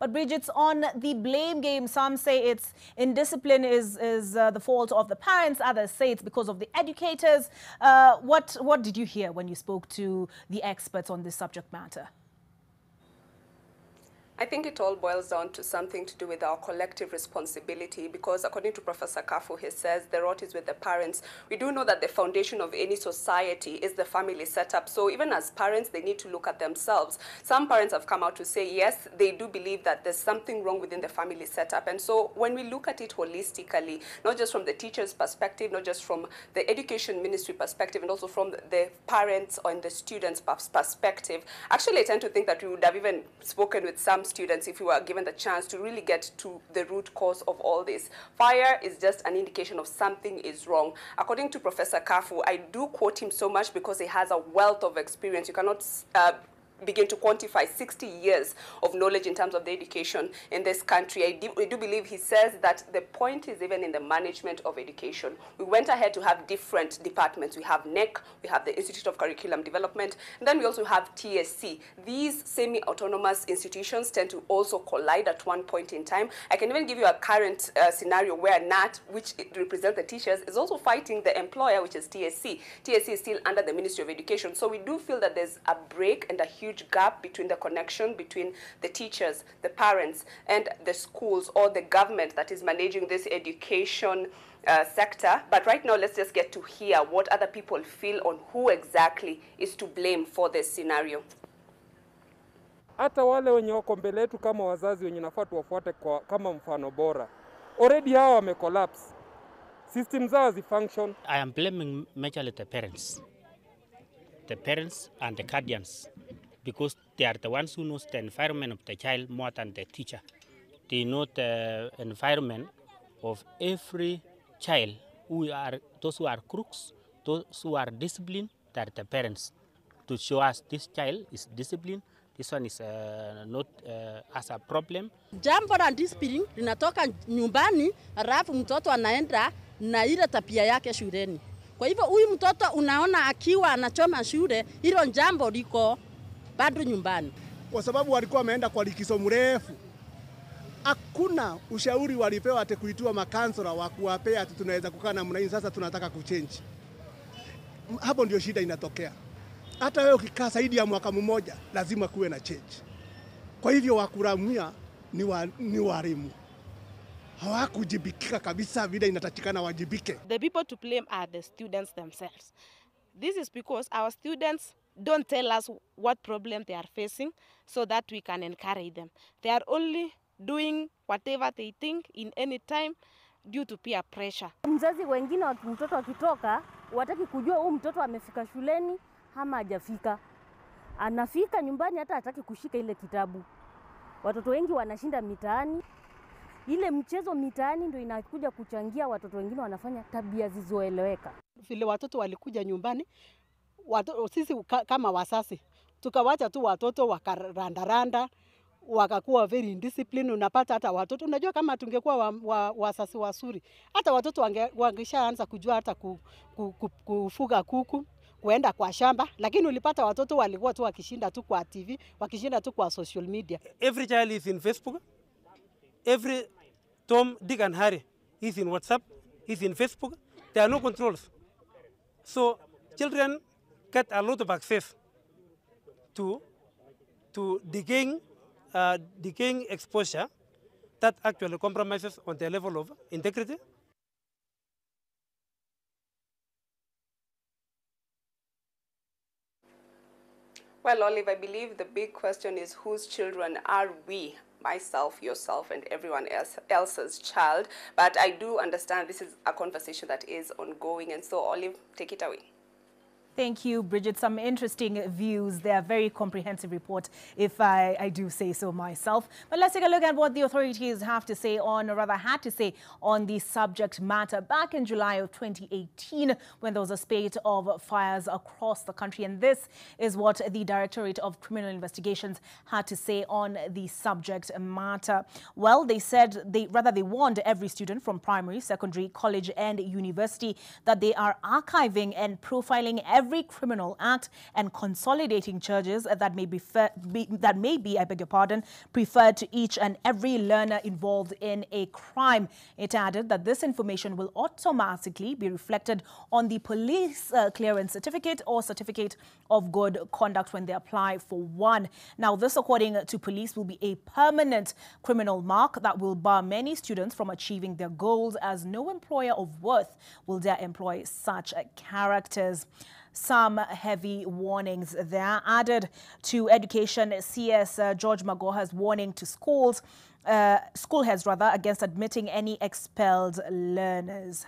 But Bridget's on the blame game. Some say it's indiscipline is the fault of the parents. Others say it's because of the educators. What did you hear when you spoke to the experts on this subject matter? I think it all boils down to something to do with our collective responsibility, because according to Professor Kafu, he says the rot is with the parents. We do know that the foundation of any society is the family setup. So even as parents, they need to look at themselves. Some parents have come out to say, yes, they do believe that there's something wrong within the family setup. And so when we look at it holistically, not just from the teacher's perspective, not just from the education ministry perspective, and also from the parents or the students' perspective, actually I tend to think that we would have even spoken with some students if we were given the chance to really get to the root cause of all this. Fire is just an indication of something is wrong. According to Professor Kafu, I do quote him so much because he has a wealth of experience. You cannot begin to quantify 60 years of knowledge in terms of the education in this country. I do believe he says that the point is even in the management of education. We went ahead to have different departments. We have NEC, we have the Institute of Curriculum Development, and then we also have TSC. These semi-autonomous institutions tend to also collide at one point in time. I can even give you a current scenario where NAT, which represents the teachers, is also fighting the employer, which is TSC. TSC is still under the Ministry of Education. So we do feel that there's a break and a huge gap between the connection between the teachers, the parents, and the schools or the government that is managing this education sector. But right now, let's just get to hear what other people feel on who exactly is to blame for this scenario. Hata wale wenye wako mbele yetu kama wazazi wenye nafaa tuwafuate kama mfano bora. Already hao wamecollapse. System zao hazifunction. I am blaming majorly the parents and the guardians, because they are the ones who knows the environment of the child more than the teacher. They know the environment of every child. Those who are crooks, those who are disciplined, they are the parents. To show us this child is disciplined, this one is not as a problem. Jambo la discipline linatoka nyumbani, halafu mtoto anaenda na ile tabia yake shuleni. Kwa hivyo huyu mtoto unaona akiwa anachoma shule, hilo jambo liko bado nyumbani. Kwa sababu walikuwa wameenda kwa likizo mrefu. Hakuna ushauri walipewa ate kuitua makansela wa kuwapea ati tunaweza kukaa namna hii, sasa tunataka kuchange. Hapo ndio shida inatokea. Hata wewe ukikaa zaidi ya mwaka mmoja lazima kuwe na change. Kwa hivyo wakuramia ni walimu. Hawakujibika kabisa vile inatakikana wajibike. The people to blame are the students themselves. This is because our students don't tell us what problem they are facing so that we can encourage them. They are only doing whatever they think in any time due to peer pressure. Mzazi wengine mtoto akitoka wataki kujua huyu mtoto amefika shuleni ama hajafika. Anafika nyumbani hata hataki kushika ile kitabu. Watoto wengi wanashinda mitaani. Ile mchezo mitaani ndio inakuja kuchangia watoto wengine wanafanya tabia zisizoeleweka. Vile watoto walikuja nyumbani, sisi kama wasasi tukawacha tu watoto wakarandaranda, wakakuwa very indisciplined. Unapata hata watoto, unajua kama tungekuwa wasasi wasuri, hata watoto wangeshaanza kujua hata kufuga kuku, kuenda kwa shamba, lakini ulipata watoto walikuwa tu wakishinda tu kwa TV, wakishinda tu kwa social media. Every child is in Facebook. Every Tom, Dick and Harry is in WhatsApp, is in Facebook. There are no controls. So children get a lot of access to decaying exposure that actually compromises on their level of integrity. Well, Olive, I believe the big question is whose children are we? Myself, yourself, and everyone else's child. But I do understand this is a conversation that is ongoing. And so, Olive, take it away. Thank you, Bridget. Some interesting views. They are very comprehensive report, if I do say so myself. But let's take a look at what the authorities have to say on, or rather had to say, on the subject matter. Back in July of 2018, when there was a spate of fires across the country. And this is what the Directorate of Criminal Investigations had to say on the subject matter. Well, they said, they warned every student from primary, secondary, college and university that they are archiving and profiling every every criminal act and consolidating charges that may be, I beg your pardon, preferred to each and every learner involved in a crime. It added that this information will automatically be reflected on the police clearance certificate or certificate of good conduct when they apply for one. Now, this, according to police, will be a permanent criminal mark that will bar many students from achieving their goals, as no employer of worth will dare employ such characters. Some heavy warnings there added to education. CS George Magoha's warning to school heads against admitting any expelled learners.